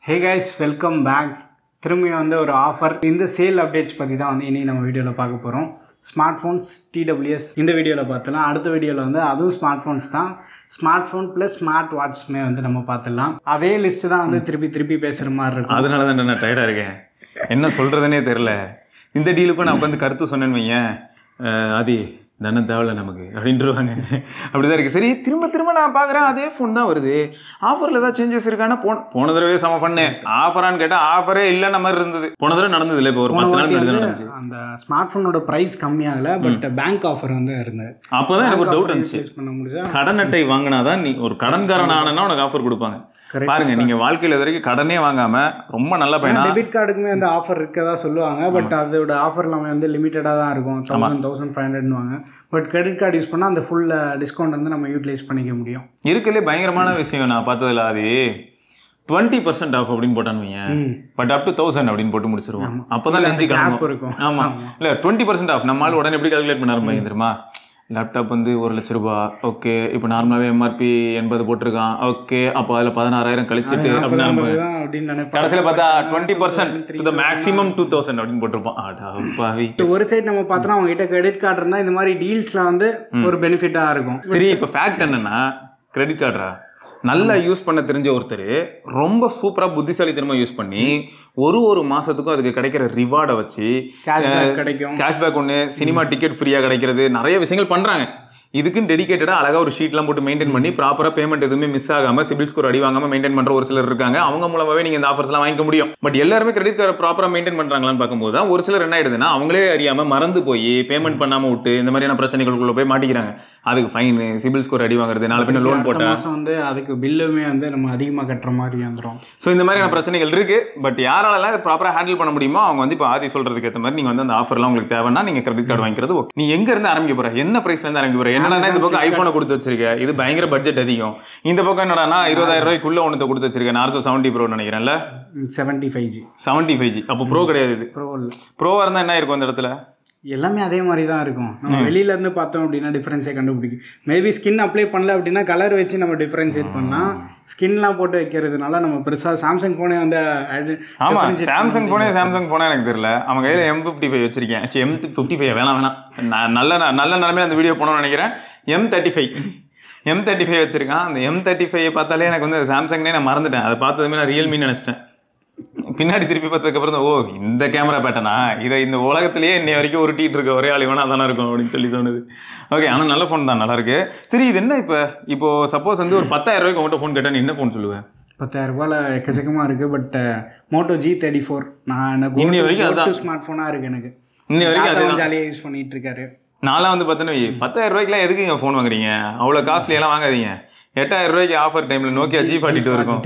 Hey guys, welcome back. திரும்பி வந்து ஒரு ஆஃபர் இந்த சேல் அப்டேட்ஸ் பற்றி தான் வந்து இன்றைக்கி நம்ம வீடியோவில் பார்க்க போகிறோம். ஸ்மார்ட் ஃபோன்ஸ் TWS இந்த வீடியோவில் பார்த்துலாம். அடுத்த வீடியோவில் வந்து அதுவும் ஸ்மார்ட் ஃபோன்ஸ் தான். ஸ்மார்ட் ஃபோன் ப்ளஸ் ஸ்மார்ட் வாட்ச்மே வந்து நம்ம பார்த்துடலாம். அதே லிஸ்ட்டு தான் வந்து திருப்பி பேசுகிற மாதிரி இருக்கும். அதனால தான் நான் டயர்டாக இருக்கேன், என்ன சொல்கிறதுனே தெரில. இந்த டீலுக்கும் நான் உட்காந்து கருத்து சொன்னேன்னு வையேன், அது தானே தேவையில்ல நமக்கு அப்படின்ட்டுருவாங்க. அப்படி தான் இருக்குது. சரி, திரும்ப நான் பார்க்குறேன் அதே ஃபோன் தான் வருது. ஆஃபரில் ஏதாவது சேஞ்சஸ் இருக்கான்னா போன தடவை செம பண்ணேன். ஆஃபரான்னு கேட்டால் ஆஃபரே இல்லைன்னு மாதிரி இருந்தது. போன தடவை நடந்தது இல்லை, இப்போ ஒரு 10 நாள் நடந்துச்சு. அந்த ஸ்மார்ட் ஃபோனோட ப்ரைஸ் கம்மியாகலை, பட் பேங்க் ஆஃபர் வந்து இருந்தது. அப்போ தான் எனக்கு ஒரு டவுட் இருந்துச்சு, பண்ண முடிஞ்சா கடன் அட்டை வாங்கினாதான் நீ ஒரு கடன்காரன் ஆனா உனக்கு ஆஃபர் கொடுப்பாங்க. பாருங்க, நீங்க வாழ்க்கையில் இது வரைக்கும் கடனே வாங்காம ரொம்ப நல்ல பையனா. டெபிட் கார்டுக்குமே அந்த ஆஃபர் இருக்கதா சொல்லுவாங்க, பட் அதோட ஆஃபர் எல்லாமே வந்து லிமிட்டடாக தான் இருக்கும். 1500 வாங்க. பட் கிரெடிட் கார்டு யூஸ் பண்ணால் அந்த ஃபுல் டிஸ்கவுண்ட் வந்து நம்ம யூட்டிலைஸ் பண்ணிக்க முடியும். இருக்குல்லே பயங்கரமான விஷயம் நான் பார்த்ததில்ல, அது 20% ஆஃப் அப்படின்னு போட்டான்னு வையன், பட் அப் டு 1000 அப்படின்னு போட்டு முடிச்சிருவோம். அப்போதான் லெஞ்சு கணக்கு இருக்கும். ஆமா, இல்லை 20% ஆஃப் நம்மளால உடனே எப்படி கால்குலேட் பண்ண ஆரம்பிங்க தெரியுமா? லேப்டாப் வந்து 1 லட்ச ரூபா, ஓகே. இப்போ நார்மலாகவே MRP 80 போட்டிருக்கான், ஓகே. அப்போ அதில் 16,000 கழிச்சிட்டு அப்படின்னு கடைசியில் பார்த்தா 20% டு த மேக்ஸிமம் 2000 அப்படின்னு போட்டிருப்பான். ஒரு சைடு நம்ம பார்த்தோன்னா அவங்க கிட்ட கிரெடிட் கார்டு இருந்தால் இந்த மாதிரி டீல்ஸ்ல வந்து ஒரு பெனிஃபிட்டாக இருக்கும். சரி, இப்போ ஃபேக்ட் என்னன்னா, கிரெடிட் கார்டா நல்லா யூஸ் பண்ண தெரிஞ்ச ஒருத்தர் ரொம்ப சூப்பராக புத்திசாலித்தனமாக யூஸ் பண்ணி ஒரு மாதத்துக்கும் அதுக்கு கிடைக்கிற ரிவார்டை வச்சு கேஷ்பேக் ஒன்று, சினிமா டிக்கெட் ஃப்ரீயாக கிடைக்கிறது, நிறைய விஷயங்கள் பண்ணுறாங்க. இதுக்குன்னு டெடிகேட்டடாக அழகாக ஒரு ஷீட்லாம் போட்டு மெயின்டைன் பண்ணி ப்ராப்பராக பேமெண்ட் எதுவுமே மிஸ் ஆகாமல் சிபில் ஸ்கோர் அடி வாங்காமல் மெயின்டைன் பண்ணுற ஒரு சிலர் இருக்காங்க. அவங்க மூலமாகவே நீங்கள் இந்த ஆஃபர்ஸ்லாம் வாங்கிக்க முடியும். பட் எல்லாருமே கிரெடிட் கார்டு ப்ராப்பராக மெயின்டைன் பண்ணுறாங்களான்னு பார்க்கும்போது தான் ஒரு சிலர் என்ன ஆயிடுதுன்னா, அவங்களே அறியாமல் மறந்து போய் பேமெண்ட் பண்ணாமல் விட்டு இந்த மாதிரியான பிரச்சனைகளுக்குள்ள போய் மாட்டிக்கிறாங்க. அதுக்கு ஃபைனு, சிபில் ஸ்கோர் அடி வாங்குறது, நாலு பேர் லோன் போட்டால் வந்து அதுக்கு பில்லுமே வந்து நம்ம அதிகமாக கட்டுற மாதிரி வந்துடும். ஸோ இந்த மாதிரியான பிரச்சனைகள் இருக்குது. பட் யாராலலாம் இதை ப்ராப்பராக ஹேண்டில் பண்ண முடியுமோ அவங்க வந்து இப்போ ஆதி சொல்கிறதுக்கு ஏற்ற மாதிரி நீங்கள் வந்து அந்த ஆஃபர்லாம் உங்களுக்கு தேவைன்னா நீங்கள் கிரெடிட் கார்டு வாங்கிக்கிறது ஓகே. நீ எங்கேருந்து ஆரம்பிக்க போகிற, என்ன ப்ரைஸ்லேருந்து ஆரம்பிக்க போகிற? என்னன்னா இந்த பக்கம் ஐஃபோனை கொடுத்து வச்சிருக்க, இது பயங்கர பட்ஜெட் அதிகம். இந்த பக்கம் என்னடானா 20,000 ரூபாய்க்குள்ள ஒன்று கொடுத்து வச்சிருக்கேன், Narzo 70 Pro நினைக்கிறேன்ல, 75G. அப்போ ப்ரோ கிடையாது, இது ப்ரோவாக இருந்தால் என்ன இருக்கும் அந்த இடத்துல? எல்லாமே அதே மாதிரி தான் இருக்கும். நம்ம வெளியிலேருந்து பார்த்தோம் அப்படின்னா டிஃப்ரென்ஸே கண்டுபிடிக்கும். மேபி ஸ்கின் அப்ளை பண்ணல அப்படின்னா கலர் வச்சு நம்ம டிஃப்ரென்ஷியேட் பண்ணலாம். ஸ்கின்லாம் போட்டு வைக்கிறதுனால நம்ம பெருசாக சாம்சங் ஃபோனே வந்து ஆமாம், சாம்சங் ஃபோனே எனக்கு தெரியல. அவன் கையில் M55 வச்சிருக்கேன். M55 வேணாம், நல்ல நிலைமையில அந்த வீடியோ போனோம்னு நினைக்கிறேன். M35 வச்சிருக்கான். அந்த M35 பார்த்தாலே எனக்கு வந்து சாம்சங்னே நான் மறந்துட்டேன். அதை பார்த்ததுமே நான் ரியல்மின்னு நினச்சிட்டேன். பின்னாடி திருப்பி பார்த்ததுக்கப்புறம் தான், ஓ இந்த கேமரா பேட்டனா, இதை இந்த உலகத்திலேயே இன்னை வரைக்கும் உருட்டிகிட்டு இருக்க ஒரே ஆள் வேணா அதானே இருக்கும் அப்படின்னு சொல்லி தோணுது. ஓகே, ஆனால் நல்ல ஃபோன் தான், நல்லா இருக்கு. சரி, இது என்ன இப்போ சப்போஸ் வந்து ஒரு 10,000 ரூபாய்க்கு உங்கள்கிட்ட ஃபோன் கேட்டால் நீ என்ன ஃபோன் சொல்லுவேன்? 10,000 ரூபாயில் எக்கச்சக்கமாக இருக்குது. பட் Moto G34 எனக்கு இன்னி வரைக்கும் அதுதான் ஸ்மார்ட் ஃபோனாக இருக்குது. எனக்கு இன்னி வரைக்கும் அது ஜாலியாக யூஸ் பண்ணிகிட்டு இருக்காரு. நான்லாம் வந்து பார்த்தோன்னா 10,000 ரூபாய்க்குலாம் எதுக்கு இங்கே ஃபோன் வாங்குறீங்க? அவ்வளோ காஸ்ட்லியெல்லாம் வாங்காதீங்க. 8,000 ரூபாய்க்கு ஆஃபர் டைமில் Nokia G42 இருக்கும்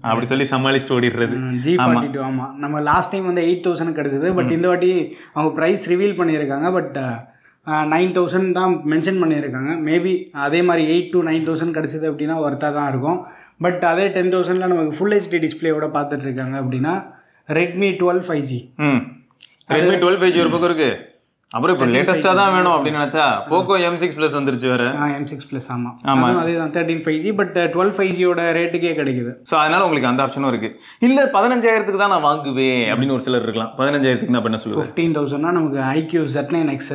அப்படி சொல்லி சமாளிச்சுட்டு ஓடிடுறது. G42 ஆமாம், நம்ம லாஸ்ட் டைம் வந்து 8,000 கிடச்சிது. பட் இந்த வாட்டி அவங்க ப்ரைஸ் ரிவீல் பண்ணியிருக்காங்க. பட் 9,000 தான் மென்ஷன் பண்ணியிருக்காங்க. மேபி அதே மாதிரி 8,000 to 9,000 கிடச்சிது அப்படின்னா ஒர்த்தாக தான் இருக்கும். பட் அதே 10,000 நமக்கு ஃபுல் HD டிஸ்பிளேயோட பார்த்துட்டு இருக்காங்க அப்படின்னா Redmi 12 5G. Redmi 12 5G ஒரு பக்கம் இருக்குது. அப்புறம் இப்போ லேட்டஸ்ட்டாக தான் வேணும் அப்படின்னு நினச்சா Poco M6 Plus வந்துருச்சு வேறு. M6 Plus ஆமாம், அதே தான் 13 5G. பட் 12 5Gயோட ரேட்டுக்கே கிடைக்குது. ஸோ அதனால் உங்களுக்கு அந்த ஆப்ஷனும் இருக்குது. இல்லை 15,000 தான் நான் வாங்குவேன் அப்படின்னு ஒரு சிலர் இருக்கலாம். 15,000 நான் என்ன சொல்லுவேன்? 15,000 நமக்கு IQ Z9X.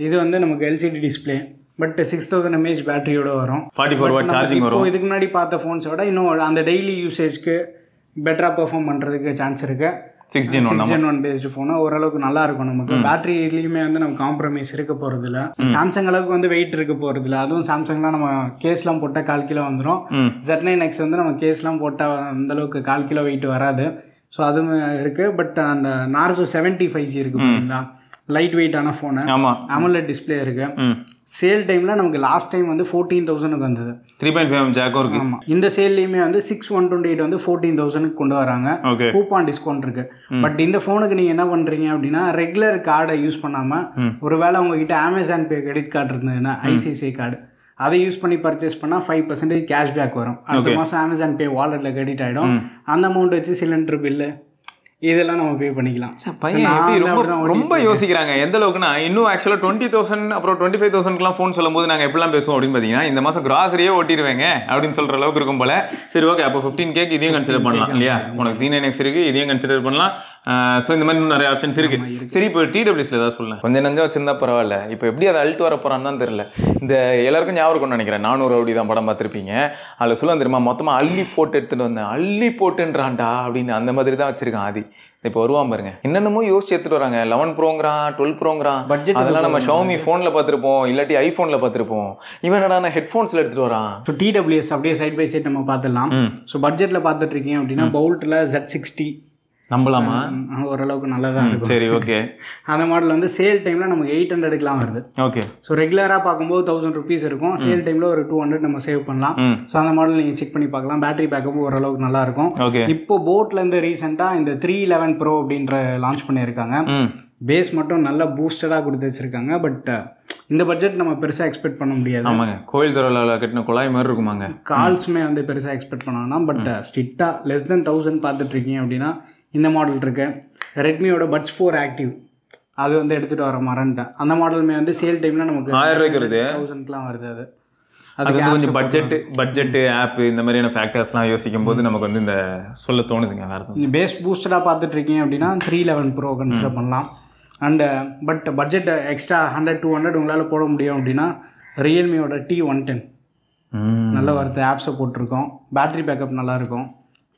இது வந்து நமக்கு LCD டிஸ்பிளே, பட் 6000 mAh பேட்டரியோட வரும். 44 வாட் சார்ஜிங் வரும். இதுக்கு முன்னாடி பார்த்த ஃபோன்ஸோட இன்னும் அந்த டெய்லி யூசேஜ்க்கு பெட்டராக பெர்ஃபார்ம் பண்ணுறதுக்கு சான்ஸ் இருக்குது. 6 Gen 1 பேஸ்டு ஃபோனு ஓரளவுக்கு நல்லா இருக்கும். நமக்கு பேட்டரியிலையுமே வந்து நம்ம காம்ப்ரமைஸ் இருக்க போகிறதில்ல. சாம்சங் அளவுக்கு வந்து வெயிட் இருக்க போகிறதில்ல. அதுவும் சாம்சங்லாம் நம்ம கேஸ்லாம் போட்டால் 4 கிலோ வந்துடும். Z9X வந்து நம்ம கேஸ்லாம் போட்டால் அந்தளவுக்கு 4 கிலோ வெயிட் வராது. ஸோ அதுவும் இருக்குது. பட் அந்த Narzo 75G இருக்குது பார்த்தீங்களா, லைட் வெயிட்டான ஃபோனு, AMOLED டிஸ்பிளே இருக்குது. சேல் டைமில் நமக்கு லாஸ்ட் டைம் வந்து 14,000 வந்தது. 3.5 ஜாக்கும் இருக்குது. ஆமாம், இந்த சேல்லையுமே வந்து 6,128 வந்து 14,000 கொண்டு வராங்க. கூப்பான் டிஸ்கவுண்ட் இருக்குது. பட் இந்த ஃபோனுக்கு நீங்கள் என்ன பண்ணுறீங்க அப்படின்னா, ரெகுலர் கார்டை யூஸ் பண்ணாமல் ஒருவேளை உங்ககிட்ட Amazon Pay கிரெடிட் கார்டு இருந்ததுன்னா ICICI கார்டு அதை யூஸ் பண்ணி பர்ச்சேஸ் பண்ணால் 5% கேஷ்பேக் வரும். அடுத்த மாதம் Amazon Pay வாலெட்டில் கிரெடிட் ஆகிடும். அந்த அமௌண்ட் வச்சு சிலிண்டர் பில்லு இதெல்லாம் நம்ம பே பண்ணிக்கலாம். பையன் எப்படி ரொம்ப யோசிக்கிறாங்க எந்த அளவுக்குன்னா, இன்னும் ஆக்சுவலாக 20,000 அப்புறம் 25,000க்குலாம் ஃபோன் சொல்லும் போது நாங்கள் எப்படிலாம் பேசுவோம் அப்படின்னு பார்த்தீங்கன்னா, இந்த மாதம் கிராசரியே ஓட்டிடுவேங்க அப்படின்னு சொல்கிற அளவுக்கு இருக்கும் போல. சரி ஓகே, அப்போ 15K இதையும் கன்சிடர் பண்ணலாம் இல்லையா? உனக்கு C9X இருக்குது, இதையும் கன்சிடர் பண்ணலாம். ஸோ இந்த மாதிரி இன்னும் நிறைய ஆப்ஷன்ஸ் இருக்குது. சரி, இப்போ TWSல ஏதாவது சொல்லலாம். கொஞ்சம் நஞ்சா வச்சிருந்தா பரவாயில்ல. இப்போ எப்படி அதை அழுட்டு வர போகிறான்னு தான் தெரியல. இந்த எல்லாருக்கும் ஞாபகம் இருக்கும்னு நினைக்கிறேன், 400 ரவுடி தான் படம் பார்த்துருப்பீங்க. அதில் சொல்ல தெரியுமா, மொத்தமாக அள்ளி போட்டு எடுத்துகிட்டு வந்தேன், அள்ளி போட்டுன்றான்டா அப்படின்னு அந்த மாதிரி தான் வச்சிருக்கான் ஆதி. இப்போ வருவான் பாருங்க, என்னென்னமோ யோசிச்சு எடுத்துட்டு வராங்க. 11 ப்ரோங்கிறான், 12 ப்ரோங்கிறான். அதெல்லாம் நம்ம ஷாமி ஃபோனில் பார்த்துருப்போம், இல்லாட்டி ஐஃபோனில் பார்த்துருப்போம். இவன் என்னடா ஹெட்ஃபோன்ஸில் எடுத்துட்டு வரான். ஸோ TWS அப்படியே சைட் பை சைட் நம்ம பார்த்துடலாம். ஸோ பட்ஜெட்டில் பார்த்துட்டு இருக்கீங்க அப்படின்னா பவுல்ட்டில் Z60 நம்பலாமா? ஓரளவுக்கு நல்லா தான் இருக்கும். சரி ஓகே. அந்த மாடல் வந்து சேல் டைமில் நமக்கு 800க்குலாம் வருது. ஓகே. ஸோ ரெகுலராக பார்க்கும்போது 1000 ருபீஸ் இருக்கும். சேல் டைமில் ஒரு 200 நம்ம சேவ் பண்ணலாம். ஸோ அந்த மாடல் நீங்கள் செக் பண்ணி பார்க்கலாம். பேட்டரி பேக்கப் ஓரளவுக்கு நல்லா இருக்கும். ஓகே. இப்போ போட்லேருந்து ரீசெண்டாக இந்த 311 Pro அப்படின்ற லான்ச் பண்ணியிருக்காங்க. பேஸ் மட்டும் நல்லா பூஸ்டடாக கொடுத்து வச்சிருக்காங்க. பட் இந்த பட்ஜெட் நம்ம பெருசாக எக்ஸ்பெக்ட் பண்ண முடியாது. ஆமாங்க, கோயில் தரவில் கட்டின குழாய் மாதிரி இருக்குமாங்க. கால்ஸுமே வந்து பெருசாக எக்ஸ்பெக்ட் பண்ணோம்னா, பட் ஸ்ட்ரிக்டாக லெஸ் தென் 1000 பார்த்துட்ருக்கீங்க அப்படின்னா இந்த மாடல் இருக்கு. ரெட்மியோட பட்ஸ் 4 ஆக்டிவ் அது வந்து எடுத்துகிட்டு வர மறந்துட்டேன். அந்த மாடலுமே வந்து சேல் டைமில் நமக்கு 1000 ரூபாய்க்கு வருது, 1000க்குலாம் வருது. அது கொஞ்சம் பட்ஜெட்டு ஆப் இந்த மாதிரியான ஃபேக்டர்ஸ்லாம் யோசிக்கும் போது நமக்கு வந்து இந்த சொல்ல தோணுதுங்க. வேறு பேஸ் பூஸ்டடாக பார்த்துட்ருக்கீங்க அப்படின்னா 311 Pro கன்சிடர் பண்ணலாம். அண்டு பட் பட்ஜெட் எக்ஸ்ட்ரா 100-200 உங்களால் போட முடியும் அப்படின்னா ரியல்மியோட T110 நல்லா வருது. ஆப் சப்போர்ட் இருக்கும், பேட்டரி பேக்கப் நல்லாயிருக்கும்,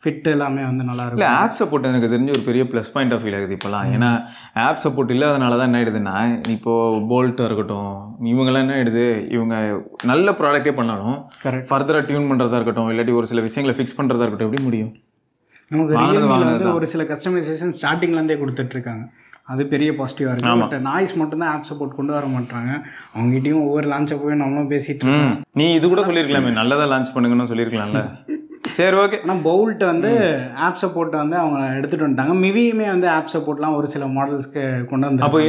ஃபிட் எல்லாமே வந்து நல்லா இருக்கும். இல்லை, ஆப் சப்போர்ட் எனக்கு தெரிஞ்சு ஒரு பெரிய ப்ளஸ் பாயிண்ட் ஆஃப் ஃபீல் ஆகுது இப்போலாம். ஏன்னா ஆப் சப்போர்ட் இல்லாதனால தான் என்ன ஆயிடுதுன்னா, இப்போது போல்ட்டாக இருக்கட்டும், இவங்கெல்லாம் என்ன ஆயிடுது, இவங்க நல்ல ப்ராடக்டே பண்ணாலும் ஃபர்தராக டியூன் பண்ணுறதா இருக்கட்டும், இல்லாட்டி ஒரு சில விஷயங்களை ஃபிக்ஸ் பண்ணுறதா இருக்கட்டும், எப்படி முடியும்? நமக்கு ரியல்மியில் வந்து ஒரு சில கஸ்டமைசேஷன் ஸ்டார்டிங்லேருந்தே கொடுத்துட்ருக்காங்க. அது பெரிய பாசிட்டிவாக இருக்குது. பட் நாய்ஸ் மட்டும்தான் ஆப் சப்போர்ட் கொண்டு வர மாட்டாங்க. அவங்ககிட்டயும் ஒவ்வொரு லான்ச் அப்போவே நம்மளும் பேசிகிட்டு இருக்கோம். நீ இது கூட சொல்லியிருக்கலாமே, நல்லதாக லான்ச் பண்ணுங்கன்னு சொல்லியிருக்கலாம்ல. சரி ஓகே. ஆனால் பவுல்ட் வந்து ஆப் சப்போர்ட் வந்து அவங்க எடுத்துகிட்டு வந்துட்டாங்க. மிவியுமே வந்து ஆப் சப்போர்ட்லாம் ஒரு சில மாடல்ஸ்க்கு கொண்டு வந்து. அப்போ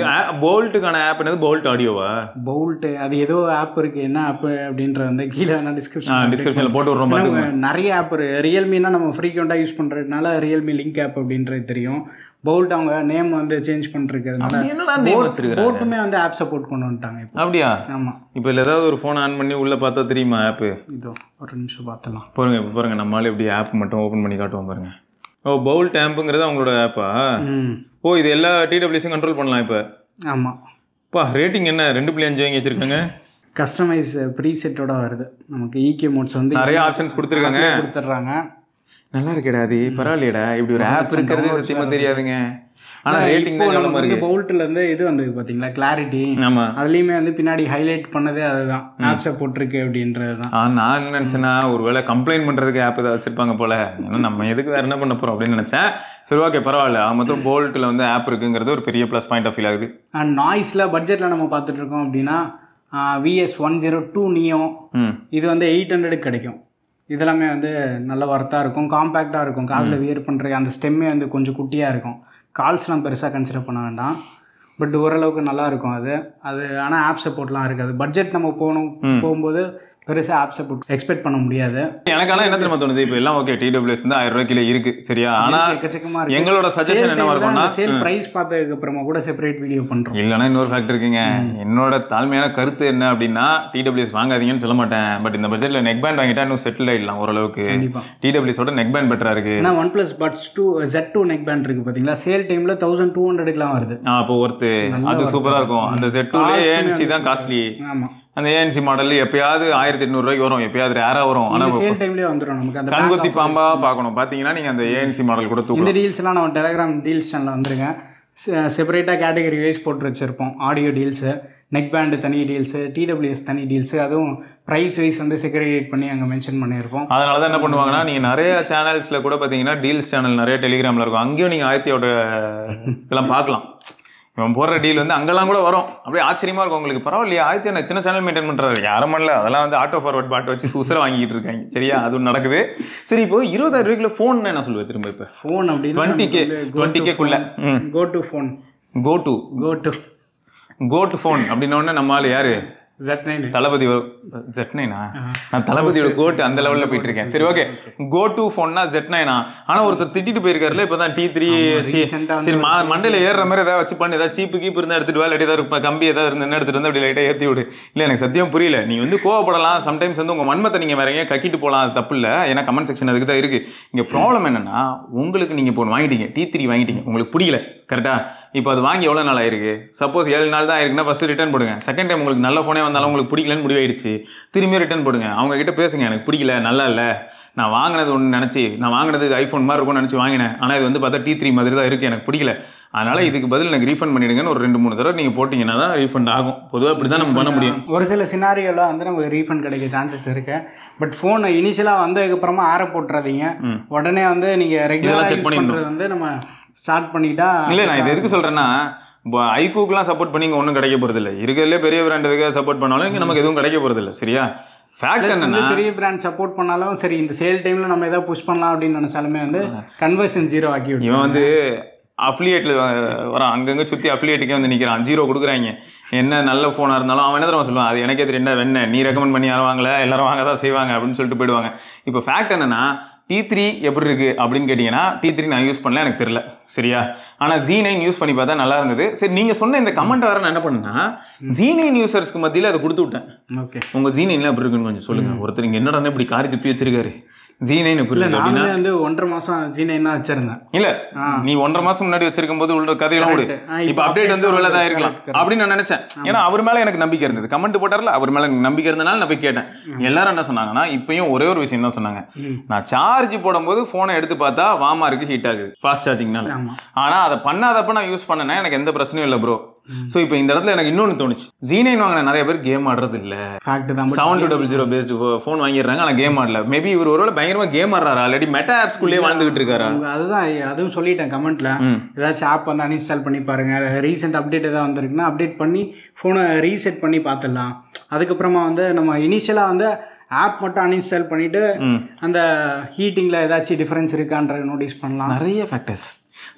பவுல்ட்டுக்கான ஆப் என்னது? பவுல்ட் ஆடியோவா? பவுல்ட் அது ஏதோ ஆப் இருக்குது, என்ன ஆப் அப்படின்ற வந்து கீழே வேணால் டிஸ்கிரிப்ஷனில் போட்டு விட்றோம். நிறைய ஆப் ரியல்மினா நம்ம ஃப்ரீக்வெண்ட்டாக யூஸ் பண்ணுறதுனால ரியல்மி லிங்க் ஆப் அப்படின்றது தெரியும். பவுல்ட் அவங்க நேம் வந்து சேஞ்ச் பண்ணிருக்கிறதுனால போட்டுமே வந்து ஆப் சப்போர்ட் கொண்டு வந்துட்டாங்க இப்போ. அப்படியா? ஆமாம். இப்போ இல்லை ஏதாவது ஒரு ஃபோன் ஆன் பண்ணி உள்ளே பார்த்தா தெரியுமா ஆப்பு? இதோ ஒரு நிமிஷம் பார்த்தலாம் பாருங்க. இப்போ பாருங்கள், நம்மளால எப்படி ஆப் மட்டும் ஓப்பன் பண்ணி காட்டுவோம் பாருங்கள். ஓ, பவுல்ட் ஆம்புங்கிறது அவங்களோட ஆப்பா? ஓ, இது எல்லா TWSயும் கண்ட்ரோல் பண்ணலாம் இப்போ. ஆமாம். பா, ரேட்டிங் என்ன 2.5 வாங்கி வச்சுருக்காங்க. கஸ்டமைஸ் ப்ரீசெட்டோட வருது. நமக்கு EK மோட்ஸ் வந்து நிறைய ஆப்ஷன்ஸ் கொடுத்துட்றாங்க. நல்லா இருக்கேடா, அது பரவாயில்லையடா. இப்படி ஒரு ஆப் இருக்கிறது நிச்சயமா தெரியாதுங்க. ஆனால் ரேட்டிங் தான் எவ்வளோ மாதிரி பவுல்ட்ல இருந்து இது வந்து பார்த்தீங்களா கிளாரிட்டி. ஆமாம், அதுலேயுமே வந்து பின்னாடி ஹைலைட் பண்ணதே அதுதான், ஆப் சப்போர்ட் இருக்கு அப்படின்றது தான். நான் என்ன நினச்சேன்னா, ஒரு வேளை கம்ப்ளைண்ட் பண்ணுறதுக்கு ஆப் ஏதாவது வச்சிருப்பாங்க போல. ஏன்னா நம்ம எதுக்கு வேறு என்ன பண்ண போகிறோம் அப்படின்னு நினச்சேன். சரி ஓகே, பரவாயில்ல. மொத்தம் போல்ட்டில் வந்து ஆப் இருக்குங்கிறது ஒரு பெரிய ப்ளஸ் பாயிண்ட் ஆஃப் ஃபீல் ஆகுது. அண்ட் நாய்ஸில் பட்ஜெட்டில் நம்ம பார்த்துட்டு இருக்கோம் அப்படின்னா VS102 Neo இது வந்து 800 கிடைக்கும். இதெல்லாமே வந்து நல்ல ஒர்த்தாக இருக்கும், காம்பேக்டாக இருக்கும், காதில் வியர் பண்ணுற அந்த ஸ்டெம்மே வந்து கொஞ்சம் குட்டியாக இருக்கும். கால்ஸ்லாம் பெருசாக கன்சிடர் பண்ண வேண்டாம், பட் ஓரளவுக்கு நல்லா இருக்கும் அது. ஆனால் ஆப் சப்போர்ட்லாம் இருக்காது. பட்ஜெட் நம்ம போகும்போது பெருசாக ஆப் சப்போர்ட் எக்ஸ்பெக்ட் பண்ண முடியாது. எனக்கு ஆனால் என்ன தெரியுமா தோணுது, இப்போ எல்லாம் ஓகே TWS வந்து 1000 ரூபாய் கிலோ இருக்கு, சரியா? ஆனால் எக்கச்சக்கமாக இருக்கு. எங்களோட சஜஷன் என்ன இருக்கும்னா, சேல் பிரைஸ் பார்த்ததுக்கு அப்புறமா கூட செப்பரேட் வீடியோ பண்ணுறோம். இல்லைன்னா இன்னொரு ஃபேக்டர் இருக்குங்க. என்னோட தாழ்மையான கருத்து என்ன அப்படின்னா, TWS வாங்காதீங்கன்னு சொல்ல மாட்டேன். பட் இந்த பட்ஜெட்டில் நெக் பேண்ட் வாங்கிட்டா இன்னும் செட்டில் ஆகிடலாம் ஓரளவுக்கு. TWSோட நெக் பேண்ட் பெட்டராக இருக்கு. ஏன்னா OnePlus Buds 2 Z2 neck band இருக்கு பார்த்தீங்களா, சேல் டைமில் 1200க்குலாம் வருது. அப்போ ஒர்த்து, அது சூப்பராக இருக்கும். அந்த Z2 ANC தான் காஸ்ட்லி. ஆமாம், அந்த ANC மாடல் எப்பயாவது 1800 ரூபாய்க்கு வரும், எப்பயாவது ரேராக வரும். ஆனால் சேல் டைம்லேயே வந்துடும். நமக்கு அந்த கண்கொத்தி பாம்பா பார்க்கணும். பார்த்தீங்கன்னா நீங்கள் அந்த ANC மாடல் கூட தூக்கும். இந்த டீல்ஸ்லாம் நம்ம டெலிகிராம் டீல்ஸ் சேனலில் வந்துருங்க. செப்பரேட்டாக கேட்டகரி வைஸ் போட்டு வச்சுருப்போம். ஆடியோ டீல்ஸு, நெக் பேண்டு தனி டீல்ஸு, TWS தனி டீல்ஸு, அதுவும் ப்ரைஸ் வைஸ் வந்து செக்ரிகேட் பண்ணி அங்கே மென்ஷன் பண்ணியிருப்போம். அதனால தான் என்ன பண்ணுவாங்கன்னா, நீங்கள் நிறைய சேனல்ஸில் கூட பார்த்தீங்கன்னா டீல்ஸ் சேனல் நிறைய டெலிகிராமில் இருக்கும். அங்கேயும் நீங்கள் ஆயிரத்தியோட இதெல்லாம் பார்க்கலாம். இவன் போடுற டீல் வந்து அங்கெல்லாம் கூட வரும். அப்படியே ஆச்சரியமாக இருக்கும் உங்களுக்கு. பரவாயில்லையா, ஆயிரத்தி இத்தனை சேனல் மெயின்டைன் பண்ணுறாரு, யாரும் பண்ணல. அதெல்லாம் வந்து ஆட்டோ ஃபார்வர்ட் பாட்டு வச்சு சூசரை வாங்கிட்டு இருக்காங்க, சரியா? அது நடக்குது. சரி, இப்போ 20,000 ரூபாய்க்குள்ள ஃபோன் என்ன சொல்லுவேன் திரும்ப? இப்போ ஃபோன் அப்படின்னு 20K go to phone go to phone அப்படின்னோடனே நம்மளால யாரு Z9 தளபதி Z9 நான் தளபதியோட கோட் அந்த லெவல்ல போயிட்டு இருக்கேன். சரி ஓகே, கோ டு ஃபோன்னா Z9. ஆனா ஒருத்தர் திட்டிட்டு போயிருக்காருல இப்பதான் T3. சரி மண்டையில ஏறுற மாதிரி ஏதாவது வச்சு பண்ணி ஏதாவது சீப்பு கீப்பு இருந்தா எடுத்துட்டு இல்லாட்டி ஏதாவது கம்பி ஏதாவது இருந்தா எடுத்துட்டு வந்து அப்படி லைட்டா ஏத்தி விடு. இல்ல எனக்கு சத்தியம் புரியல. நீ வந்து கோவப்படலாம், சம்டைம்ஸ் வந்து உங்க மன்மத்தை நீங்க வேற எங்கேயும் கக்கிட்டு போகலாம், அது தப்பு இல்லை. ஏன்னா கமெண்ட் செக்ஷன் அதுக்கு தான் இருக்கு. இங்க ப்ராப்ளம் என்னன்னா, உங்களுக்கு நீங்க இப்போ வாங்கிட்டீங்க T3 வாங்கிட்டீங்க, உங்களுக்கு பிடிக்கல கரெக்டா? இப்போ அது வாங்கி எவ்வளோ நாள் ஆயிருக்கு? சப்போஸ் 7 நாள் தான் ஆயிருக்குன்னா ஃபர்ஸ்ட் ரிட்டர்ன் போடுங்க. செகண்ட் டைம் உங்களுக்கு நல்ல ஃபோனே வந்தாலும் உங்களுக்கு பிடிக்கலன்னு முடிவாயிடுச்சு, திரும்பியும் ரிட்டர்ன் போடுங்க. அவங்க கிட்ட பேசுங்க, எனக்கு பிடிக்கல, நல்லா இல்லை, நான் வாங்கினது ஒன்று நினச்சி, நான் வாங்கினது ஐஃபோன் மாதிரி இருக்கும்னு நினச்சி வாங்கினேன், ஆனால் இது வந்து பார்த்தா T3 மாதிரி தான் இருக்குது, எனக்கு பிடிக்கல, அதனால இதுக்கு பதில் எனக்கு ரீஃபண்ட் பண்ணிடுங்கன்னு ஒரு 2-3 தடவை நீங்கள் போட்டிங்கன்னா தான் ரீஃபண்ட் ஆகும். பொதுவாக அப்படி தான் நம்ம பண்ண முடியும். ஒரு சில சினாரியோவில் வந்து நமக்கு ரீஃபண்ட் கிடைக்க சான்சஸ் இருக்கு. பட் ஃபோனை இனிஷியலாக வந்ததுக்கப்புறமா ஆற போட்டுறாதீங்க. உடனே வந்து நீங்கள் ரெகுலராக செக் பண்ணுறது வந்து நம்ம ஸ்டார்ட் பண்ணிட்டா. இல்லை, நான் இது எதுக்கு சொல்கிறேன்னா, ஐக்கூக்கெலாம் சப்போர்ட் பண்ணி இங்கே ஒன்றும் கிடைக்க போகிறதில்ல. இருக்கிறதுலே பெரிய பிராண்டுக்கு சப்போர்ட் பண்ணாலும் இங்கே நமக்கு எதுவும் கிடைக்க போகிறதில்ல. சரியா? ஃபேக்ட் என்னன்னா, பெரிய பிராண்ட் சப்போர்ட் பண்ணாலும் சரி, இந்த சேல் டைமில் நம்ம எதாவது புஷ் பண்ணலாம் அப்படின்னு நினச்சாலுமே வந்து கன்வர்ஷன் 0 ஆக்கி விடும். இவன் வந்து அஃபிலியேட்டில் வரான், அங்கங்கே சுற்றி அஃபிலியேட்டுக்கே வந்து நிற்கிறான், 0 கொடுக்குறாங்க. என்ன நல்ல ஃபோனாக இருந்தாலும் அவன் என்ன தடவை சொல்லுவான், அது எனக்கே தெரியும், வெண்ண நீ ரெக்கமெண்ட் பண்ணி யாரும் வாங்கலை, எல்லாரும் வாங்க தான் செய்வாங்க அப்படின்னு சொல்லிட்டு போயிடுவாங்க. இப்போ ஃபேக்ட் என்னன்னா, T3 எப்படி இருக்குது அப்படின்னு கேட்டிங்கன்னா, T3 நான் யூஸ் பண்ணல, எனக்கு தெரியல. சரியா? ஆனால் Z9 யூஸ் பண்ணி பார்த்தா நல்லா இருந்தது. சரி, நீங்கள் சொன்ன இந்த கமெண்ட் வர நான் என்ன பண்ணேன்னா, Z9 யூசர்ஸ்க்கு மத்தியில் அதை கொடுத்து விட்டேன். ஓகே, உங்கள் Z9 எப்படி இருக்குன்னு கொஞ்சம் சொல்லுங்கள். ஒருத்தர் இங்கே என்னடா இப்படி காரி துப்பி வச்சிருக்காரு, Z9 எப்படி இருக்கு அப்படின்னா, வந்து 1.5 மாதம் Z9 தான் வச்சிருந்தேன். இல்ல, நீ 1.5 மாதம் முன்னாடி வச்சிருக்கும் போது உள்ள கதையெல்லாம் ஓடு. இப்போ அப்டேட் வந்து ஒரு வேலை தான் இருக்கலாம் அப்படின்னு நான் நினைச்சேன். ஏன்னா அவர் மேல எனக்கு நம்பிக்கை இருந்தது. கமெண்ட் போட்டார்ல, அவர் மேல எனக்கு நம்பிக்கை இருந்தனால நான் போய் கேட்டேன். எல்லாரும் என்ன சொன்னாங்கன்னா, இப்பயும் ஒரே ஒரு விஷயம் தான் சொன்னாங்க, நான் சார்ஜ் போடும்போது போனை எடுத்து பார்த்தா வாமா இருக்கு, ஹீட் ஆகுது ஃபாஸ்ட் சார்ஜிங்னால. ஆனா அதை பண்ணாதப்ப நான் யூஸ் பண்ணேன்னா எனக்கு எந்த பிரச்சனையும் இல்லை ப்ரோ. ஸோ இப்போ இந்த இடத்துல எனக்கு இன்னொன்று தோணுச்சு, Z9 வாங்கின நிறைய பேர் கேம் ஆடுறது இல்லை. 7200 பேஸ்டு ஃபோன் வாங்கிடுறாங்க, ஆனால் கேம் ஆடல. மேபி இவர் ஒருவேளை பயங்கரமா கேம் ஆடுறாரு, ஆல்ரெடி மெட்டா ஆப்ஸ்குள்ளேயே வாழ்ந்துகிட்டு இருக்காரு. அதுதான், அதுவும் சொல்லிட்டேன் கமெண்ட்ல, ஏதாச்சும் ஆப் வந்து அன்இன்ஸ்டால் பண்ணி பாருங்க, ரீசெண்ட் அப்டேட் ஏதாவது வந்திருக்குன்னா அப்டேட் பண்ணி ஃபோனை ரீசெட் பண்ணி பார்த்துடலாம். அதுக்கப்புறமா வந்து நம்ம இனிஷியலாக வந்து ஆப் மட்டும் அன்இன்ஸ்டால் பண்ணிட்டு அந்த ஹீட்டிங்கில் ஏதாச்சும் டிஃப்ரென்ஸ் இருக்கான்ற நோட்டீஸ் பண்ணலாம். நிறைய ஃபேக்டர்ஸ்.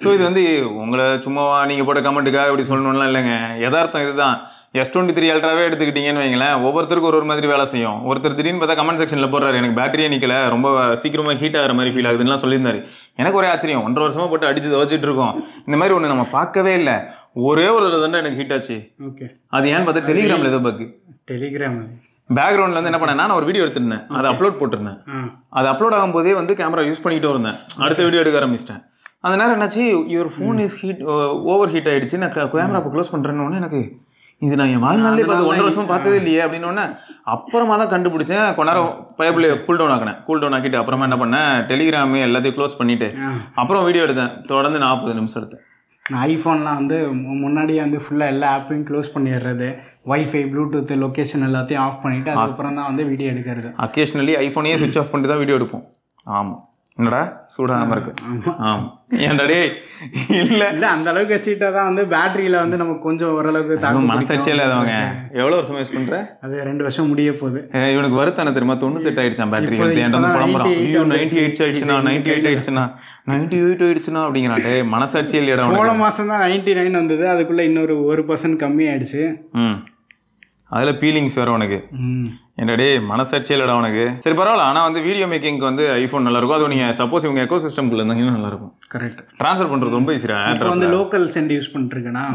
ஸோ இது வந்து உங்களை சும்மாவா நீங்கள் போட்ட கமெண்ட்டுக்காக இப்படி சொல்லணும்லாம் இல்லைங்க, யதார்த்தம் இதுதான். S23 அல்ட்ராவே எடுத்துக்கிட்டீங்கன்னு வைங்களேன், ஒவ்வொருத்தருக்கும் ஒரு மாதிரி வேலை செய்யும். ஒருத்தர் திடீர்னு பார்த்தா கமெண்ட் செக்ஷனில் போடுறாரு, எனக்கு பேட்டரியே நிற்கல, ரொம்ப சீக்கிரமாக ஹீட் ஆகிற மாதிரி ஃபீல் ஆகுதுன்னா சொல்லியிருந்தாரு. எனக்கு ஒரே ஆச்சரியம், 1.5 வருஷமாக போட்டு அடிச்சு துவச்சிட்டு இருக்கோம், இந்த மாதிரி ஒன்று நம்ம பார்க்கவே இல்லை. ஒரே ஒரு தடவை எனக்கு ஹீட் ஆச்சு. ஓகே, அது ஏன்னு பார்த்தா டெலிகிராமில் ஏதோ பக்கு. டெலிகிராம் பேக்ரவுண்டில் வந்து என்ன பண்ணேன்னா, நான் ஒரு வீடியோ எடுத்துருந்தேன், அதை அப்லோட் போட்டிருந்தேன். அது அப்லோட் ஆகும்போதே வந்து கேமரா யூஸ் பண்ணிக்கிட்டே இருந்தேன், அடுத்த வீடியோ எடுக்க ஆரம்பிச்சிட்டேன். அந்த நேரம் என்னாச்சு, your phone is over heat ஆகிடுச்சு, நான் கேமரா இப்போ க்ளோஸ் பண்ணுறேன்னு எனக்கு இது நான் என் வாழ்நாளே பார்த்து 1.5 வருஷம் பார்த்ததே இல்லையே அப்படின்னு. அப்புறமா தான் கண்டுபிடிச்சேன். கொஞ்ச நேரம் பைப்பில் கூல் டவுன் ஆக்கினேன். கூல் டவுன் ஆக்கிட்டு அப்புறமா என்ன பண்ணேன், டெலிகிராமு எல்லாத்தையும் க்ளோஸ் பண்ணிவிட்டு அப்புறம் வீடியோ எடுத்தேன். தொடர்ந்து 40 நிமிஷம் எடுத்தேன். ஐஃபோன்லாம் வந்து முன்னாடியே வந்து ஃபுல்லாக எல்லா ஆப்பையும் க்ளோஸ் பண்ணிடுறது, வைஃபை, ப்ளூடூத், லொக்கேஷன் எல்லாத்தையும் ஆஃப் பண்ணிவிட்டு அதுக்கப்புறம் தான் வந்து வீடியோ எடுக்கிறது. அக்கேஷ்னலி ஐஃபோனையே சுவிட்ச் ஆஃப் பண்ணிட்டு தான் வீடியோ எடுப்போம். ஆமாம், என்னடா சூடாகாம இருக்கு. ஆமாம், ஏன்டாடே இல்லை இல்லை அந்த அளவுக்கு வச்சுக்கிட்டா தான் வந்து பேட்டரியில் வந்து நமக்கு கொஞ்சம் ஓரளவுக்கு தாக்கும். மனசாட்சியே இல்லாதவங்க எவ்வளோ வருஷம் யூஸ் பண்ணுற? அது 2 வருஷம் முடிய போகுது. இவனுக்கு வருத்தானே தெரியுமா, 98 ஆயிடுச்சான் பேட்டரி. புலம்புறான், 98 ஆயிடுச்சுன்னா 98 ஆயிடுச்சுன்னா 98 ஆயிடுச்சுன்னா அப்படிங்கிறான்டே. மனசாட்சியே இல்லையா? போன மாதம் தான் 99 வந்தது, அதுக்குள்ளே இன்னொரு 1% கம்மி ஆயிடுச்சு. அதில் ஃபீலிங்ஸ் வேறு உனக்கு. என்னடே மனசாட்சியே இல்லைடா உனக்கு. சரி பரவாயில்ல, ஆனால் வந்து வீடியோ மேக்கிங்க்கு வந்து ஐஃபோன் நல்லாயிருக்கும். அது நீங்கள் சப்போஸ் இவங்க எக்கோ சிஸ்டம்குள்ளே இருந்தாங்கன்னா நல்லாயிருக்கும். கரெக்ட், ட்ரான்ஸ்ஃபர் பண்ணுறது ரொம்ப ஈஸியாக. இப்போ வந்து லோக்கல் சென்ட் யூஸ் பண்ணிட்டுருக்கேன்னா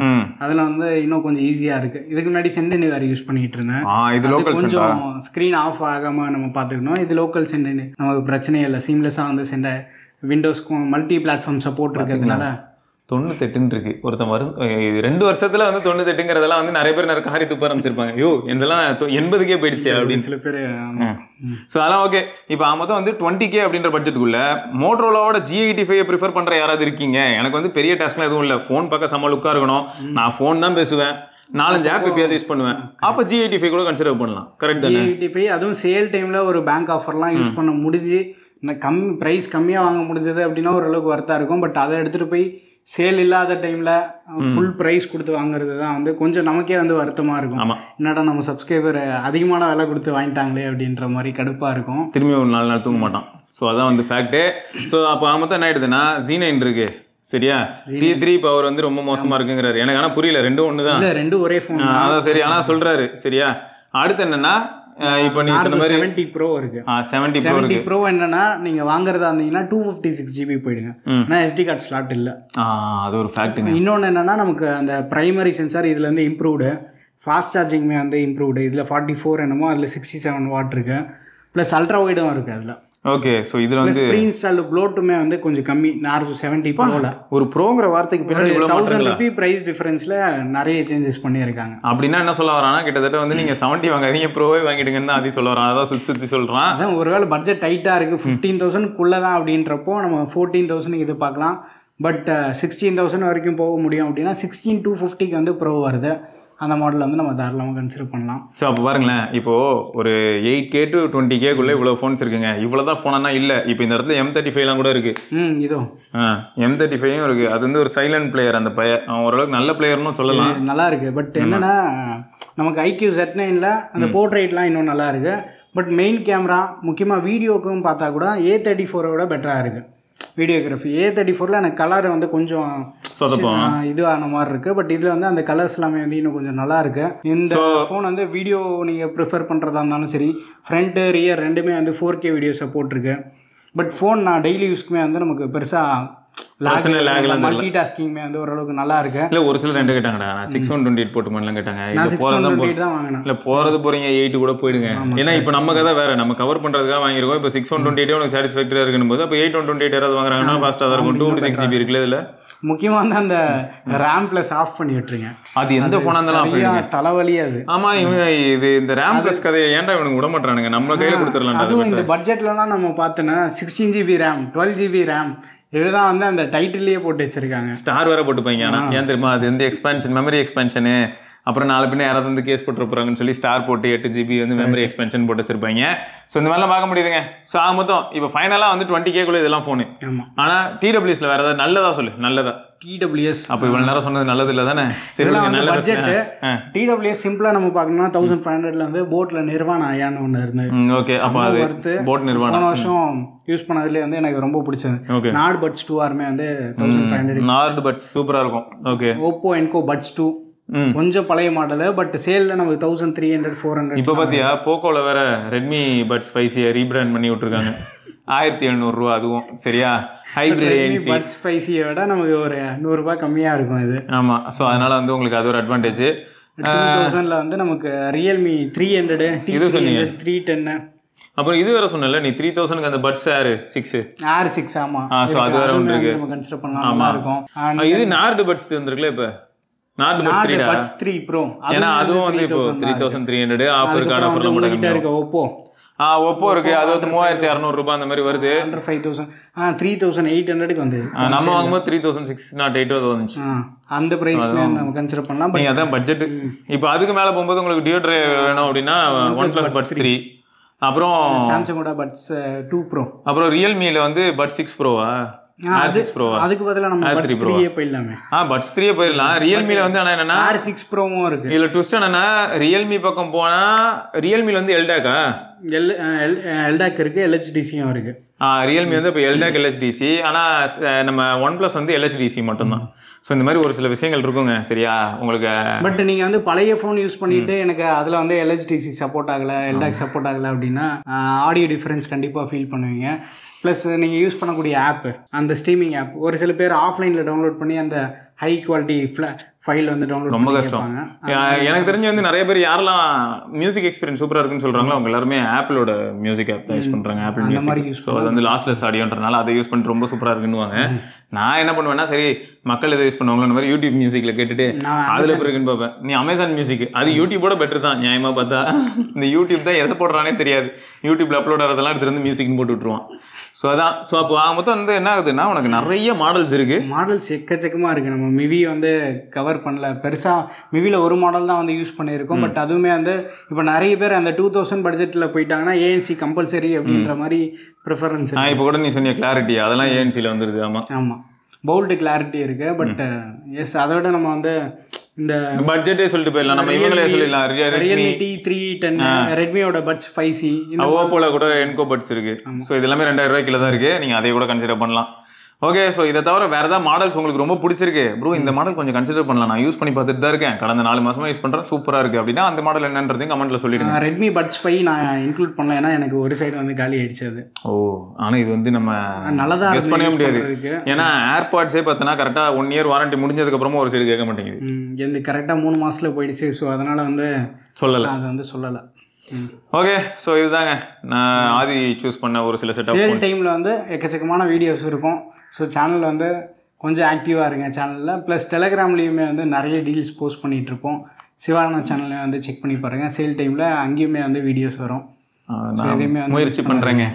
அதில் வந்து இன்னும் கொஞ்சம் ஈஸியாக இருக்குது. இதுக்கு முன்னாடி சென்ட் வேறு யூஸ் பண்ணிகிட்டு இருந்தேன். இது லோக்கல் கொஞ்சம் ஸ்க்ரீன் ஆஃப் ஆகாமல் நம்ம பார்த்துக்கணும். இது லோக்கல் சென்ட் நமக்கு பிரச்சனையே இல்லை, சீம்லெஸ்ஸாக வந்து சென்ட் விண்டோஸ்க்கும் மல்டி பிளாட்ஃபார்ம் சப்போர்ட் இருக்கிறதுனால 98 இருக்கு. ஒருத்தன் வரும் 2 வருஷத்துல வந்து 98ங்கிறதெல்லாம் வந்து நிறைய பேர் நிறைய காரி துப்ப ஆரம்பிச்சிருப்பாங்க. ஐயோ இதெல்லாம் 80க்கே போயிடுச்சு அப்படின்னு சில பேர். ஸோ அதெல்லாம் ஓகே. இப்போ மொத்தம் வந்து 20K அப்படின்ற பட்ஜெட்டுக்குள்ள மோட்டோரோலாவோட G85 ப்ரிஃபர் பண்ற யாராவது இருக்கீங்க? எனக்கு வந்து பெரிய டாஸ்க்லாம் எதுவும் இல்லை, ஃபோன் பார்க்க செம்ம லுக்காக இருக்கணும், நான் ஃபோன் தான் பேசுவேன், 4-5 ஆப் எப்பயாவது யூஸ் பண்ணுவேன், அப்போ G85 கூட கன்சிடர் பண்ணலாம். கரெக்ட் தானே? G85 அதுவும் சேல் டைமில் ஒரு பேங்க் ஆஃபர்லாம் யூஸ் பண்ண முடிஞ்சு ப்ரைஸ் கம்மியாக வாங்க முடிஞ்சது அப்படின்னா ஓரளவுக்கு வர்த்தா இருக்கும். பட் அதை எடுத்துகிட்டு போய் சேல் இல்லாத டைமில் ஃபுல் ப்ரைஸ் கொடுத்து வாங்குறது தான் வந்து கொஞ்சம் நமக்கே வந்து வருத்தமாக இருக்கும். என்னடா நம்ம சப்ஸ்கிரைபர் அதிகமான விலை கொடுத்து வாங்கிட்டாங்களே அப்படின்ற மாதிரி கடுப்பாக இருக்கும். திரும்பி ஒரு 4 நாள் தூங்க மாட்டான். ஸோ அதான் வந்து ஃபேக்ட்டு. ஸோ அப்போ மொத்தம் என்ன ஆயிடுதுன்னா Z9 இருக்கு சரியா, T3 பவர் வந்து ரொம்ப மோசமாக இருக்குங்கிறாரு. எனக்கு ஆனால் புரியல, ரெண்டும் ஒன்று தான், ரெண்டும் ஒரே ஃபோன். அதான் சரி, ஆனால் சொல்கிறாரு சரியா. அடுத்து என்னன்னா இப்போ நீ சொன்ன மாதிரி 70 Pro இருக்கு. 70 Pro என்னன்னா நீங்க வாங்குறதா இருந்தீங்கன்னா 256 GB போயிடுங்க. ஏன்னா SD கார்டு ஸ்லாட் இல்ல. அது ஒரு ஃபேக்ட்டுங்க. இன்னொன்று என்னன்னா நமக்கு அந்த பிரைமரி சென்சார் இதுல இருந்து இம்ப்ரூவ்டு, ஃபாஸ்ட் சார்ஜிங்குமே வந்து இம்ப்ரூவ்டு. இதுல 44 என்னமோ அதுல 67 வாட் இருக்கு. ப்ளஸ் அல்ட்ரா வைடும் இருக்கு அதுல. ஓகே, ஸோ இதில் வந்து ப்ரீ இன்ஸ்டால் ப்ளோட்டுமே வந்து கொஞ்சம் கம்மி. நார்சோ 70 Proல ஒரு ப்ரோங்கிற வார்த்தைக்கு பின்னாடி 1000 ரூபி ப்ரைஸ் டிஃபரன்ஸ்ல நிறைய சேஞ்சஸ் பண்ணியிருக்காங்க. அப்படின்னா என்ன சொல்ல வரானா, கிட்டத்தட்ட வந்து நீங்க 70 வாங்காதீங்க, ப்ரோவே வாங்கிடுங்கன்னு அதி சொல்ல வரான். அதான் சுற்றி சொல்றான். அதான் ஒருவேளை பட்ஜெட் டைட்டா இருக்கு 15,000 தான் அப்படின்றப்போ நம்ம 14,000 இது பார்க்கலாம். பட் 16,000 வரைக்கும் போக முடியும் அப்படின்னா 16,250 வந்து ப்ரோ வருது. அந்த மாடல் வந்து நம்ம தாராளமாக கன்சிடர் பண்ணலாம். ஸோ அப்போ பாருங்களேன், இப்போது ஒரு 8K to 20Kக்குள்ளே இவ்வளோ ஃபோன்ஸ் இருக்குங்க. இவ்வளோ தான் ஃபோனா இல்லை. இப்போ இந்த இடத்துல M35 கூட இருக்குது. இதோ M35 இருக்குது. அது வந்து ஒரு சைலண்ட் பிளேயர். அந்த பையன் அவன் ஓரளவுக்கு நல்ல பிளேயர்னு சொல்லலாம். நல்லா இருக்குது. பட் என்னென்னா நமக்கு IQ Z9ல் அந்த போர்ட்ரைட்லாம் இன்னும் நல்லா இருக்குது. பட் மெயின் கேமரா முக்கியமாக வீடியோக்கும் பார்த்தா கூட A34 விட பெட்டராக இருக்குது வீடியோகிராஃபி. A34ல் எனக்கு கலர் வந்து கொஞ்சம் இது ஆன மாதிரி இருக்குது. பட் இதில் வந்து அந்த கலர்ஸ் எல்லாமே வந்து இன்னும் கொஞ்சம் நல்லா இருக்கு. இந்த ஃபோன் வந்து வீடியோ நீங்கள் ப்ரிஃபர் பண்ணுறதா இருந்தாலும் சரி, ஃப்ரண்ட்டு ரியர் ரெண்டுமே வந்து 4K வீடியோ சப்போர்ட் இருக்குது. பட் ஃபோன் நான் டெய்லி யூஸ்க்குமே வந்து நமக்கு பெருசாக மல்டி டாஸ்கிங்மே வந்து ஓரளவுக்கு நல்லா இருக்கு. இல்லை ஒரு சிலர் ரெண்டு கேட்டாங்கடா, நான் 6128 போட்டுமான்லாம் கேட்டாங்க. நான் 6128 தான் வாங்கினேன். இல்லை போகிறது போகிறீங்க 8 கூட போயிடுங்க. ஏன்னா இப்போ நம்ம கதை வேறு, நம்ம கவர் பண்ணுறதுக்காக வாங்கியிருக்கோம். இப்போ 6128 உனக்கு சாட்டிஸ்ஃபேக்டரியாக இருக்குன்னு போது அப்போ 8128 யாராவது வாங்குறாங்கன்னா ஃபாஸ்ட்டாக தான் இருக்கும். 256 GB இருக்குல்ல. இதில் முக்கியமாக வந்து அந்த ரேம் ப்ளஸ் ஆஃப் பண்ணி விட்டுருங்க. அது எந்த ஃபோனாக இருந்தாலும் ஆஃப் பண்ணுங்க. தலைவலி அது. ஆமாம், இவங்க இது இந்த ரேம் ப்ளஸ் கதையை ஏன்டா இவனுக்கு விட மாட்டானுங்க, நம்ம கையில் கொடுத்துடலாம். அதுவும் இந்த பட்ஜெட்லலாம் நம்ம பார்த்தோன்னா 16 GB ரேம், 12 GB ரேம், இதுதான் வந்து அந்த டைட்டிலேயே போட்டு வச்சிருக்காங்க. ஸ்டார் வேற போட்டுப்பாங்க. ஆனால் ஏன் தெரியுமா, அது வந்து எக்ஸ்பென்ஷன், மெமரி எக்ஸ்பென்ஷனு. அப்புறம் நாலு பின்ன யாராவது வந்து கேஸ் போட்டு போகிறாங்கன்னு சொல்லி ஸ்டார் போட்டு 8 GB வந்து மெமரி எக்ஸ்பென்ஷன் போட்டு வச்சிருப்பாங்க. ஸோ இந்த மாதிரிலாம் பார்க்க முடியுதுங்க. ஸோ மொத்தம் இப்போ ஃபைனலாக வந்து 20Kக்குள்ளே இதெல்லாம் ஃபோனு. ஆனால் TWSல வேறு ஏதாவது நல்லதா சொல்லு. நல்லதா TWS அப்போ இவ்வளோ நேரம் சொன்னது நல்லது இல்லை தானே? சரி, நல்ல பட்ஜெட். TWS சிம்பிளாக நம்ம பார்க்கணும்னா 1500 வந்து போட்டில் நிர்வாணா ஐயான்னு ஒன்று இருந்தது. ஓகே, அப்போ அது போட் நிர்வாணா போன வருஷம் யூஸ் பண்ணதுலேயே வந்து எனக்கு ரொம்ப பிடிச்சது. ஓகே, நார்டு பட்ஸ் 2 வந்து 1500. நார்டு பட்ஸ் சூப்பராக இருக்கும். ஓகே, ஓப்போ என்கோ பட்ஸ் 2 கொஞ்சம் பழைய மாடலு. பட் சேல்ல நமக்கு 1300 400. இப்போ பார்த்தியா போக்கோவில் வேற ரெட்மி பட்ஸ் 5C ரீபிராண்ட் பண்ணி விட்டுருக்காங்க. 1700 ரூபா அதுவும். சரியா, ஹைப்ரிட் பட்ஸ் 5C விட நமக்கு ஒரு 100 ரூபாய் கம்மியாக இருக்கும் இது. ஆமாம், ஸோ அதனால் வந்து உங்களுக்கு அது ஒரு அட்வான்டேஜ். 2000ல வந்து நமக்கு ரியல்மி 300 இது சொன்னீங்க 310. அப்புறம் இது வேற சொன்னல நீ 3000க்கு அந்த பட்ஸ் R6. ஆமா, ஸோ அது வேற ஒன்று இருக்கு, நம்ம கன்சிடர் பண்ணலாம். நல்லா இருக்கும். இது நார்டு பட்ஸ் வந்துருக்குல்ல. இப்போ நார்டு பட்ஸ் 3 Pro, ஏன்னா அதுவும் வந்து இப்போ 3300 ஆஃபர் கார்டு ஆஃபர்ல மட்டும் இருக்கு. ஓப்போ இருக்கு, அது வந்து 3600 ரூபாய் அந்த மாதிரி வருது. 5000 3800க்கு வந்து நம்ம வாங்கும்போது 3608 அது வந்துச்சு. அந்த பிரைஸ்ல நம்ம கன்சிடர் பண்ணலாம். நீங்க அதான் பட்ஜெட். இப்போ அதுக்கு மேல போகும்போது உங்களுக்கு டியோ டிரைவ் வேணும் அப்படின்னா OnePlus Buds 3, அப்புறம் சாம்சங்கோட பட்ஸ் 2 Pro, அப்புறம் ரியல்மில வந்து Buds 6 Proவா, R6 Proவா, அதுக்கு பதிலா நம்ம Buds 3 போயிடலாமே. Buds 3 போயிடலாம். ரியல்மில வந்து ஆனா என்னன்னா R6 Proவும் இருக்கு. இதுல ட்விஸ்ட் என்னன்னா ரியல்மி பக்கம் போனா ரியல்மில வந்து எல்டாக்கா எல்டாக் இருக்கு, LHDCயும் இருக்கு. ரியல்மி வந்து இப்போ எல்டாக் LHDC, ஆனால் நம்ம OnePlus வந்து LHDC மட்டும்தான். ஸோ இந்த மாதிரி ஒரு சில விஷயங்கள் இருக்குங்க. சரியா உங்களுக்கு. பட் நீங்கள் வந்து பழைய ஃபோன் யூஸ் பண்ணிட்டு எனக்கு அதில் வந்து LHDC சப்போர்ட் ஆகலை, எல்டாக் சப்போர்ட் ஆகலை அப்படின்னா ஆடியோ டிஃப்ரென்ஸ் கண்டிப்பாக ஃபீல் பண்ணுவீங்க. ப்ளஸ் நீங்கள் யூஸ் பண்ணக்கூடிய ஆப்பு, அந்த ஸ்ட்ரீமிங் ஆப் ஒரு சில பேர் ஆஃப்லைனில் டவுன்லோட் பண்ணி அந்த ஹை குவாலிட்டி ஃபைல் வந்து டவுன்லோட் ரொம்ப கஷ்டம். எனக்கு தெரிஞ்சு வந்து நிறைய பேர் யாரெல்லாம் மியூசிக் எக்ஸ்பீரியன்ஸ் சூப்பராக இருக்குன்னு சொல்கிறாங்களோ அவங்க எல்லாருமே ஆப்பிளோட மியூசிக் ஆப் தான் யூஸ் பண்ணுறாங்க. Apple music. ஸோ அது வந்து லாஸ்லெஸ் ஆடியோன்றனால அதை யூஸ் பண்ணிட்டு ரொம்ப சூப்பராக இருக்குன்னுவாங்க. நான் என்ன பண்ணுவேன்னா, சரி மக்கள் எதை யூஸ் பண்ணுவாங்களோ அந்த மாதிரி யூடியூப் மியூசிக்கில் கேட்டுட்டு அதில் இருக்குன்னு பார்ப்பேன். நீ அமேசான் மியூசிக், அது யூடியூபோட பெட்டர் தான் நியாயமாக பார்த்தா. இந்த யூடியூப் தான் எதை போடுறானே தெரியாது. யூடியூப்ல அப்லோட் ஆகிறதெல்லாம் எடுத்துகிட்டு வந்து மியூசிக்னு போட்டு விட்டுருவான். ஸோ அதான். ஸோ அப்போ மொத்தம் வந்து என்ன ஆகுதுன்னா உனக்கு நிறைய மாடல்ஸ் இருக்குது. மாடல்ஸ் எக்கச்சக்கமாக இருக்குது. நம்ம மிவி வந்து கவர் பண்ணல பெருசாக. மிவியில் ஒரு மாடல் தான் வந்து யூஸ் பண்ணியிருக்கோம். பட் அதுவுமே வந்து இப்போ நிறைய பேர் அந்த 2000 பட்ஜெட்டில் போயிட்டாங்கன்னா ANC கம்பல்சரி அப்படின்ற மாதிரி ப்ரிஃபரன்ஸ். இப்போ கூட நீ சொன்னிய கிளாரிட்டி, அதெல்லாம் ANCல வந்துடுது. ஆமாம், போல்டு கிளாரிட்டி இருக்குது. பட் எஸ், அதை விட நம்ம வந்து இந்த பட்ஜெட்டே சொல்லிட்டு போயிடலாம். நம்ம இவங்களே சொல்லிடலாம். ரியல்மி T310, ரெட்மியோட பட்ஸ் 5C, ஓப்போல கூட என்கோ பட்ஸ் இருக்கு. ஸோ இது எல்லாமே 2000 ரூபாய்க்குள்ள தான் இருக்கு. நீங்கள் அதை கூட கன்சிடர் பண்ணலாம். ஓகே, ஸோ இதை தவிர வேறு ஏதாவது மாடல்ஸ் உங்களுக்கு ரொம்ப பிடிச்சிருக்கு ப்ரோ, இந்த மாடல் கொஞ்சம் கன்சிடர் பண்ணலாம், நான் யூஸ் பண்ணி பார்த்துட்டு தான் இருக்கேன், கடந்த 4 மாசமா யூஸ் பண்ணுறேன், சூப்பராக இருக்குது அப்படின்னா அந்த மாடல் என்னன்றதையும் கமெண்ட்டில் சொல்லிடுங்க. ரெட்மி பட்ஸ் 5 நான் இன்க்ளூட் பண்ணல, ஏன்னா எனக்கு ஒரு சைடு வந்து காலி ஆயிடுச்சு அது. ஓ, ஆனால் இது வந்து நம்ம நல்லதாக யூஸ் பண்ணவே முடியாது. ஏன்னா ஏர்பாட்ஸே பார்த்தோன்னா கரெக்டாக 1 இயர் வாரண்டி முடிஞ்சதுக்கப்புறமா ஒரு சைடு கேட்க மாட்டேங்குது. எனக்கு கரெக்டாக 3 மாதத்தில் போயிடுச்சு. ஸோ அதனால் வந்து சொல்லலை, அது வந்து சொல்லலை. ஓகே, ஸோ இதுதாங்க நான் ஆதி சூஸ் பண்ண ஒரு சில செட். சேல் டைமில் வந்து எக்கச்சக்கமான வீடியோஸ் இருக்கும். ஸோ சேனலில் வந்து கொஞ்சம் ஆக்டிவாக இருங்க சேனலில். ப்ளஸ் டெலகிராம்லேயுமே வந்து நிறைய டீல்ஸ் போஸ்ட் பண்ணிகிட்ருப்போம். சிவானா சேனல்லையும் வந்து செக் பண்ணி பாருங்கள். சேல் டைமில் அங்கேயுமே வந்து வீடியோஸ் வரும். எதுவுமே முயற்சி பண்ணுறேங்க.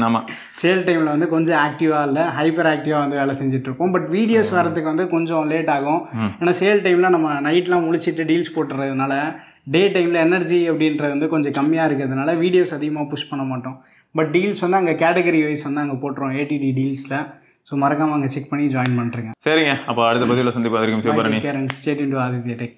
ஆமாம், சேல் டைமில் வந்து கொஞ்சம் ஆக்டிவாக இல்லை, ஹைப்பர் ஆக்டிவாக வந்து வேலை செஞ்சுட்ருப்போம். பட் வீடியோஸ் வரதுக்கு வந்து கொஞ்சம் லேட் ஆகும். ஏன்னா சேல் டைமில் நம்ம நைட்லாம் முழிச்சிட்டு டீல்ஸ் போட்டுறதுனால டே டைமில் எனர்ஜி அப்படின்றது வந்து கொஞ்சம் கம்மியாக இருக்கிறதுனால வீடியோஸ் அதிகமாக புஷ் பண்ண மாட்டோம். பட் டீல்ஸ் வந்து அங்கே கேட்டகரி வைஸ் வந்து அங்கே போட்டுருவோம் ஏடிடி டீல்ஸில். ஸோ மறக்காமல் அங்கே செக் பண்ணி ஜாயின் பண்ணுறேங்க. சரிங்க, அப்போ அடுத்த பதிவில் சந்திப்பா. Stay tuned Aditya tech.